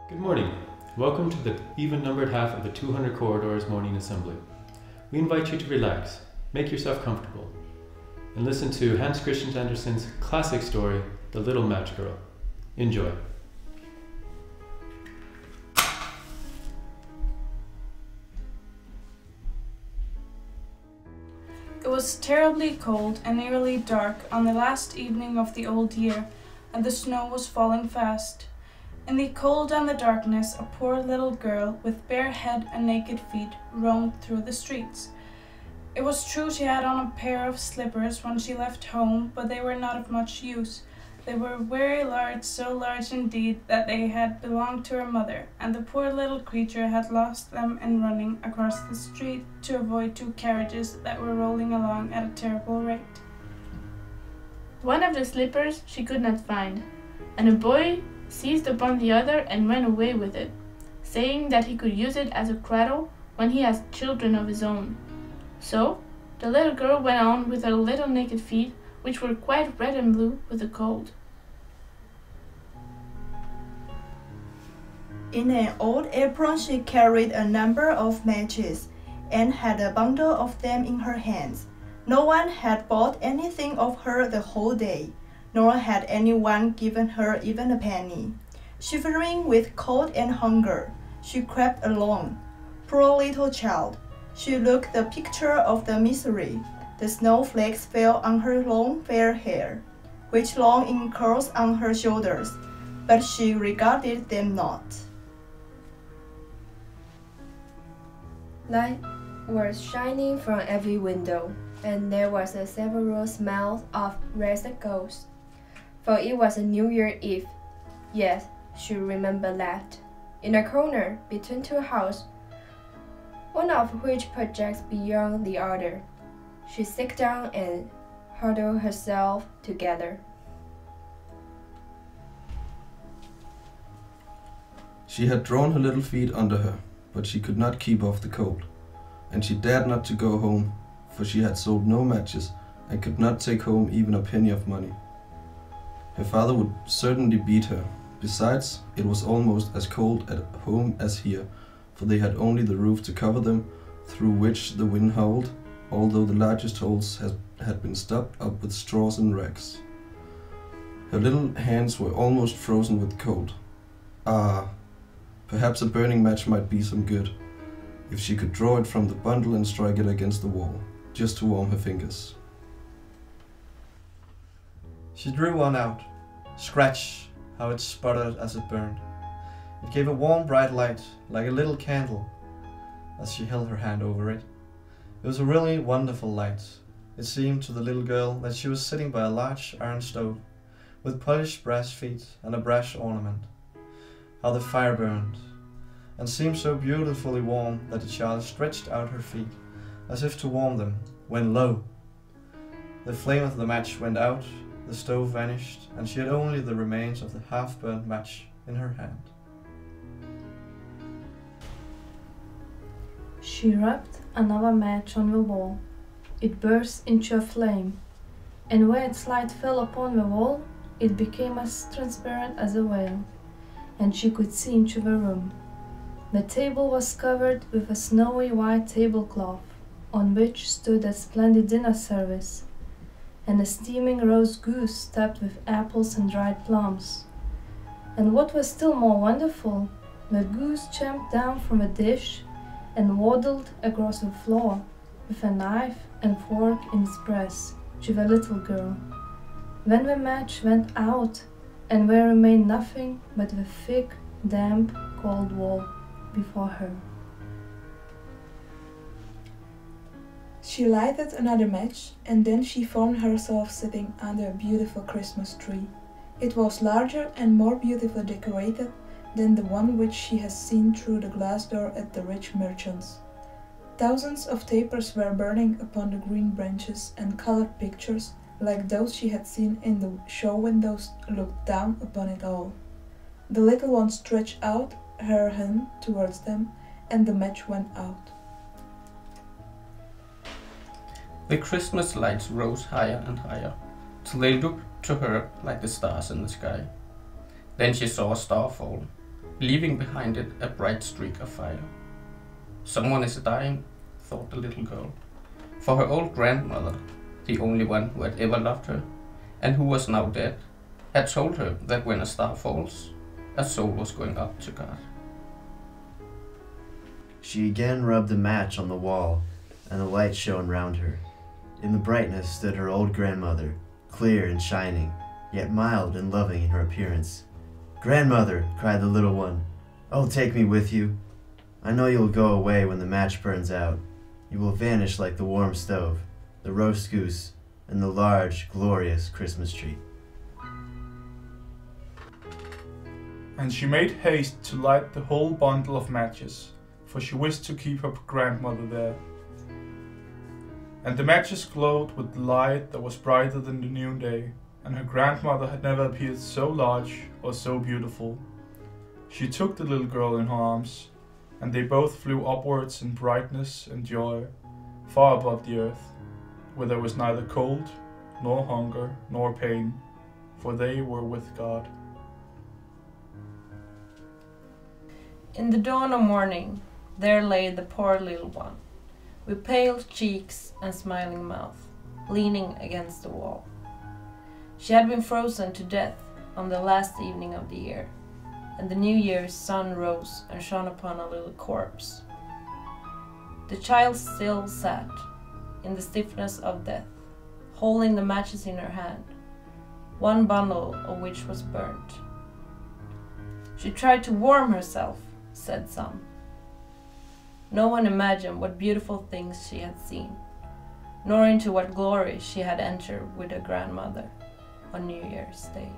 Good morning. Welcome to the even-numbered half of the 200 Corridors morning assembly. We invite you to relax, make yourself comfortable, and listen to Hans Christian Andersen's classic story, The Little Match Girl. Enjoy. It was terribly cold and nearly dark on the last evening of the old year, and the snow was falling fast. In the cold and the darkness, a poor little girl with bare head and naked feet roamed through the streets. It was true she had on a pair of slippers when she left home, but they were not of much use. They were very large, so large indeed that they had belonged to her mother, and the poor little creature had lost them in running across the street to avoid two carriages that were rolling along at a terrible rate. One of the slippers she could not find, and a boy seized upon the other and ran away with it, saying that he could use it as a cradle when he has children of his own. So the little girl went on with her little naked feet, which were quite red and blue with the cold. In an old apron she carried a number of matches, and had a bundle of them in her hands. No one had bought anything of her the whole day, nor had anyone given her even a penny. Shivering with cold and hunger, she crept along. Poor little child, she looked the picture of the misery. The snowflakes fell on her long fair hair, which hung in curls on her shoulders, but she regarded them not. Light was shining from every window, and there was a several smell of rancid ghosts. For it was a New Year Eve. Yes, she remembered that. In a corner between two houses, one of which projects beyond the other, she sat down and huddled herself together. She had drawn her little feet under her, but she could not keep off the cold, and she dared not to go home, for she had sold no matches and could not take home even a penny of money. Her father would certainly beat her. Besides, it was almost as cold at home as here, for they had only the roof to cover them, through which the wind howled, although the largest holes had been stopped up with straws and rags. Her little hands were almost frozen with cold. Ah, perhaps a burning match might be some good, if she could draw it from the bundle and strike it against the wall, just to warm her fingers. She drew one out. Scratch, how it sputtered as it burned. It gave a warm, bright light, like a little candle, as she held her hand over it. It was a really wonderful light. It seemed to the little girl that she was sitting by a large iron stove, with polished brass feet and a brass ornament. How the fire burned, and seemed so beautifully warm that the child stretched out her feet, as if to warm them, when lo! The flame of the match went out, the stove vanished, and she had only the remains of the half-burnt match in her hand. She rubbed another match on the wall. It burst into a flame, and where its light fell upon the wall, it became as transparent as a veil, and she could see into the room. The table was covered with a snowy white tablecloth, on which stood a splendid dinner service, and a steaming roast goose stuffed with apples and dried plums. And what was still more wonderful, the goose jumped down from a dish and waddled across the floor with a knife and fork in its breast to the little girl. Then the match went out, and there remained nothing but the thick, damp, cold wall before her. She lighted another match, and then she found herself sitting under a beautiful Christmas tree. It was larger and more beautifully decorated than the one which she had seen through the glass door at the rich merchant's. Thousands of tapers were burning upon the green branches, and colored pictures, like those she had seen in the show windows, looked down upon it all. The little one stretched out her hand towards them, and the match went out. The Christmas lights rose higher and higher, till they looked to her like the stars in the sky. Then she saw a star fall. leaving behind it a bright streak of fire. Someone is dying, thought the little girl, for her old grandmother, the only one who had ever loved her, and who was now dead, had told her that when a star falls, a soul was going up to God. She again rubbed a match on the wall, and the light shone round her. In the brightness stood her old grandmother, clear and shining, yet mild and loving in her appearance. "Grandmother," cried the little one, "oh, take me with you. I know you'll go away when the match burns out. You will vanish like the warm stove, the roast goose, and the large, glorious Christmas tree." And she made haste to light the whole bundle of matches, for she wished to keep her grandmother there. And the matches glowed with light that was brighter than the noonday, and her grandmother had never appeared so large or so beautiful. She took the little girl in her arms, and they both flew upwards in brightness and joy, far above the earth, where there was neither cold, nor hunger, nor pain, for they were with God. In the dawn of morning, there lay the poor little one, with pale cheeks and smiling mouth, leaning against the wall. She had been frozen to death on the last evening of the year, and the New Year's sun rose and shone upon a little corpse. The child still sat, in the stiffness of death, holding the matches in her hand, one bundle of which was burnt. She tried to warm herself, said some. No one imagined what beautiful things she had seen, nor into what glory she had entered with her grandmother on New Year's Day.